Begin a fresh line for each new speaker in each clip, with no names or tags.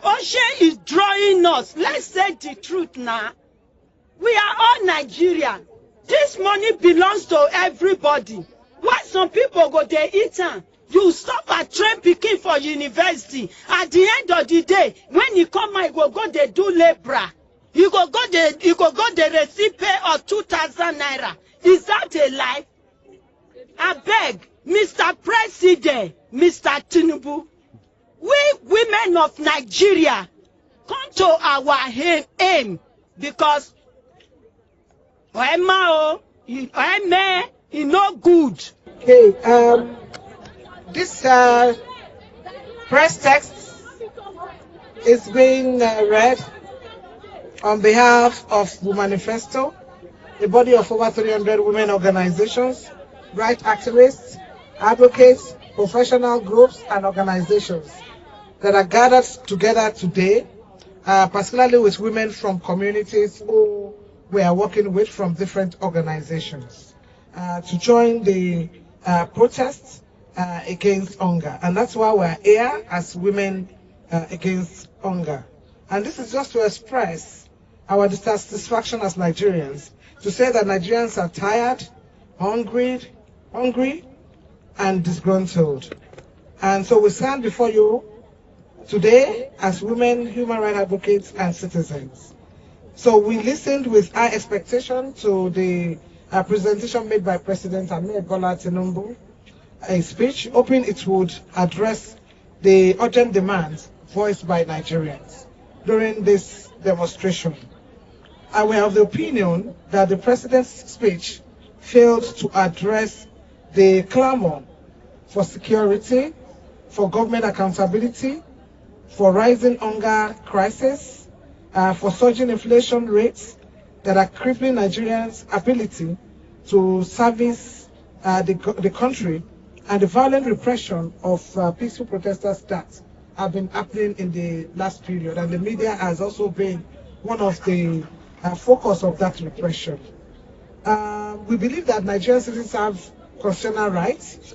Ocean is drawing us. Let's say the truth now. We are all Nigerians. This money belongs to everybody. Why some people go they eat am? You stop at train picking for university. At the end of the day, when you come out, you go they do labor. You go the receipt pay of 2,000 naira. Is that a lie? I beg, Mr. President, Mr. Tinubu, we women of Nigeria come to our aim because Emma, is no good.
Okay, this press text is being read on behalf of the Manifesto, a body of over 300 women organizations, right activists, advocates, professional groups, and organizations that are gathered together today, particularly with women from communities who we are working with from different organizations, to join the protests against hunger. And that's why we're here as Women Against Hunger. And this is just to express our dissatisfaction as Nigerians, to say that Nigerians are tired, hungry, and disgruntled. And so we stand before you today as women, human rights advocates, and citizens. So we listened with high expectation to the presentation made by President Ahmed Bola Tinubu, a speech hoping it would address the urgent demands voiced by Nigerians during this demonstration. And we have the opinion that the President's speech failed to address the clamor for security, for government accountability, for rising hunger crisis, for surging inflation rates that are crippling Nigerians' ability to service the country, and the violent repression of peaceful protesters that have been happening in the last period. And the media has also been one of the focus of that repression. We believe that Nigerian citizens have constitutional rights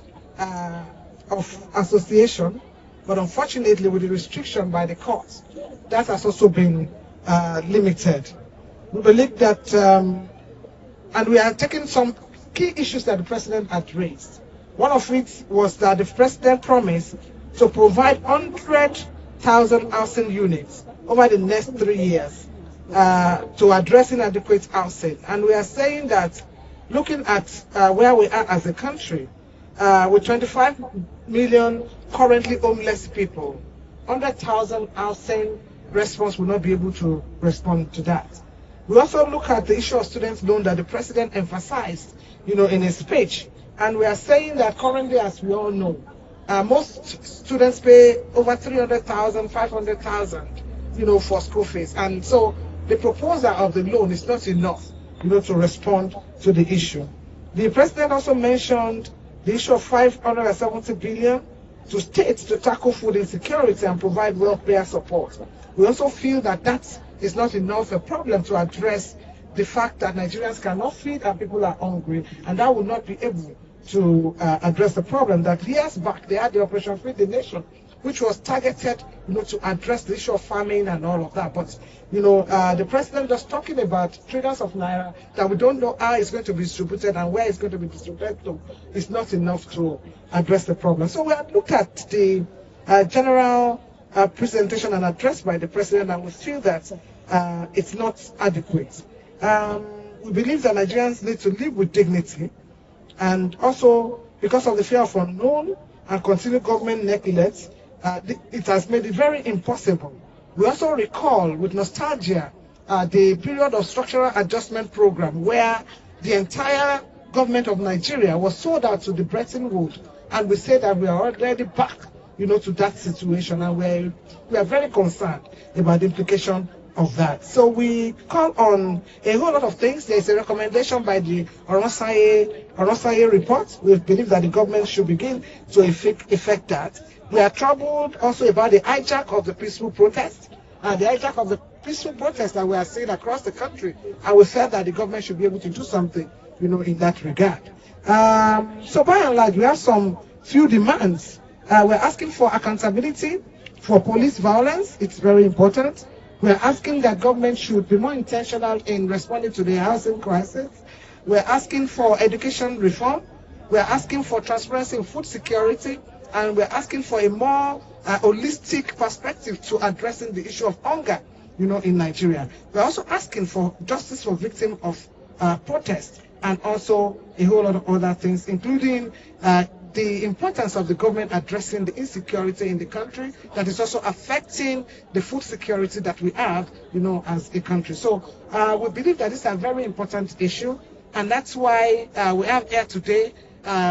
of association, but unfortunately with the restriction by the courts, that has also been limited. We believe that, and we are taking some key issues that the President had raised. One of which was that the President promised to provide 100,000 housing units over the next 3 years to address inadequate housing. And we are saying that, looking at where we are as a country, with 25 million currently homeless people, 100,000 housing response will not be able to respond to that. We also look at the issue of student loan that the President emphasized, in his speech. And we are saying that currently, as we all know, most students pay over 300,000, 500,000, for school fees. And so the proposal of the loan is not enough, to respond to the issue. The President also mentioned the issue of 570 billion to states to tackle food insecurity and provide welfare support. We also feel that that is not enough a problem to address the fact that Nigerians cannot feed and people are hungry, and that will not be able to address the problem that years back they had the Operation Feed the Nation, which was targeted, to address the issue of famine and all of that. But, the President just talking about trillions of naira that we don't know how it's going to be distributed and where it's going to be distributed to is not enough to address the problem. So we have looked at the general presentation and address by the President, and we feel that it's not adequate. We believe that Nigerians need to live with dignity, and also because of the fear of unknown and continued government neglect, it has made it very impossible. We also recall with nostalgia the period of structural adjustment program where the entire government of Nigeria was sold out to the Bretton Woods, and we say that we are already back, to that situation, and we are very concerned about the implication of that. So we call on a whole lot of things. There is a recommendation by the Orosaye report. We believe that the government should begin to effect that. We are troubled also about the hijack of the peaceful protest, and the hijack of the peaceful protest that we are seeing across the country. And we felt that the government should be able to do something, in that regard. So by and large, we have some few demands. We're asking for accountability for police violence. It's very important. We're asking that government should be more intentional in responding to the housing crisis. We're asking for education reform. We're asking for transparency in food security. And we're asking for a more holistic perspective to addressing the issue of hunger, in Nigeria. We're also asking for justice for victims of protest, and also a whole lot of other things, including the importance of the government addressing the insecurity in the country that is also affecting the food security that we have, as a country. So we believe that this is a very important issue, and that's why we have here today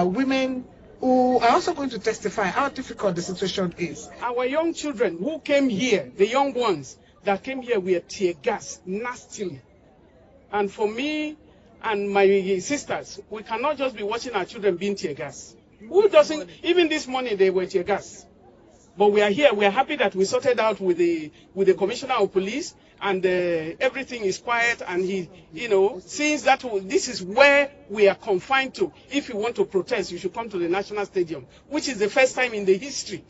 women who are also going to testify how difficult the situation is.
Our young children who came here, the young ones that came here, were tear gas nastily. And for me and my sisters, we cannot just be watching our children being tear gas. Who doesn't? Even this morning they were tear gas. But we are here. We are happy that we sorted out with the commissioner of police, and everything is quiet. And he, since that this is where we are confined to. If you want to protest, you should come to the National Stadium, which is the first time in the history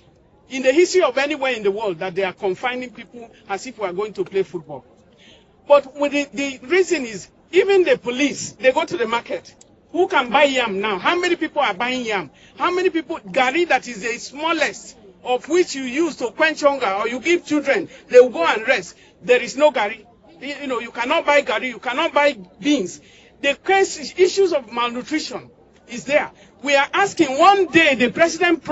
of anywhere in the world that they are confining people as if we are going to play football. But with the reason is, even the police, they go to the market. Who can buy yam now? How many people are buying yam? How many people, gari that is the smallest of which you use to quench hunger, or you give children, they will go and rest. There is no gari. You cannot buy gari, you cannot buy beans. The issues of malnutrition is there. We are asking, one day the president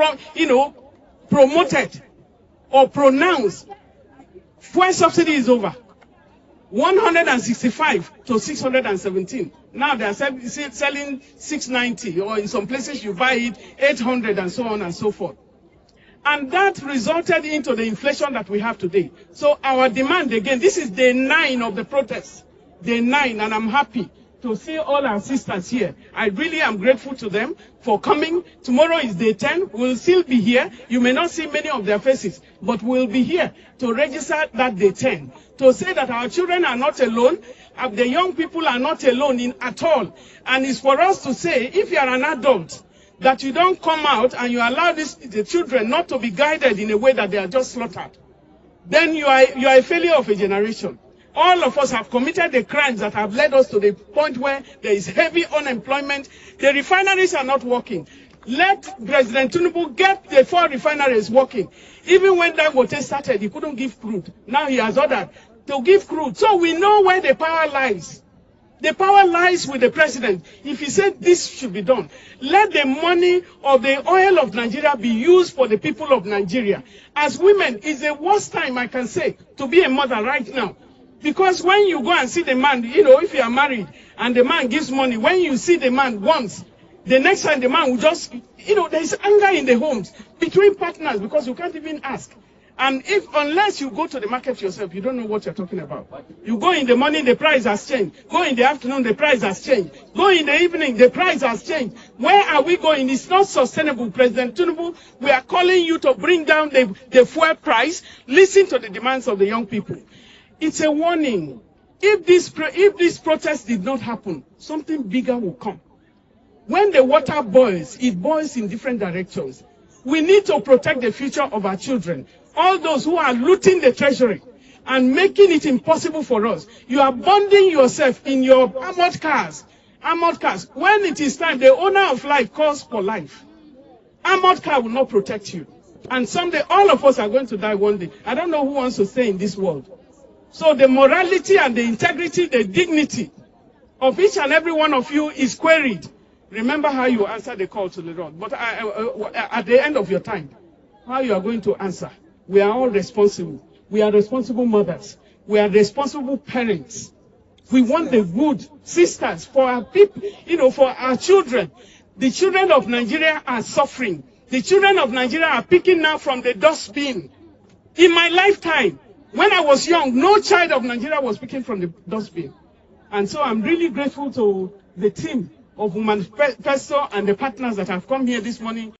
promoted or pronounced fuel subsidy is over. 165 to 617. Now they are selling 690, or in some places you buy it 800, and so on and so forth. And that resulted into the inflation that we have today. So our demand, again, this is day 9 of the protest. Day 9, and I'm happy to see all our sisters here. I really am grateful to them for coming. Tomorrow is day 10. We'll still be here. You may not see many of their faces, but we'll be here to register that day 10, to say that our children are not alone. The young people are not alone at all. And it's for us to say, if you are an adult, that you don't come out and you allow the children not to be guided in a way that they are just slaughtered, then you are a failure of a generation. All of us have committed the crimes that have led us to the point where there is heavy unemployment. The refineries are not working. Let President Tinubu get the 4 refineries working. Even when Dangote started, he couldn't give crude. Now he has ordered to give crude. So we know where the power lies. The power lies with the president. If he said this should be done, let the money of the oil of Nigeria be used for the people of Nigeria. As women, it's the worst time, I can say, to be a mother right now. Because when you go and see the man, if you are married and the man gives money, when you see the man once, the next time the man will just, there is anger in the homes between partners because you can't even ask. And unless you go to the market yourself, you don't know what you're talking about. You go in the morning, the price has changed. Go in the afternoon, the price has changed. Go in the evening, the price has changed. Where are we going? It's not sustainable. President Tinubu, we are calling you to bring down the fuel price. Listen to the demands of the young people. It's a warning. If this protest did not happen, something bigger will come. When the water boils, it boils in different directions. We need to protect the future of our children. All those who are looting the treasury and making it impossible for us. You are bonding yourself in your armored cars. Armored cars. When it is time, the owner of life calls for life. Armored car will not protect you. And someday, all of us are going to die one day. I don't know who wants to stay in this world. So the morality and the integrity, the dignity of each and every one of you is queried. Remember how you answer the call to the Lord. But at the end of your time, how you are going to answer. We are all responsible. We are responsible mothers. We are responsible parents. We want the good sisters for our people, for our children. The children of Nigeria are suffering. The children of Nigeria are picking now from the dustbin. In my lifetime, when I was young, no child of Nigeria was picking from the dustbin. And so I'm really grateful to the team of Women's Manifesto and the partners that have come here this morning.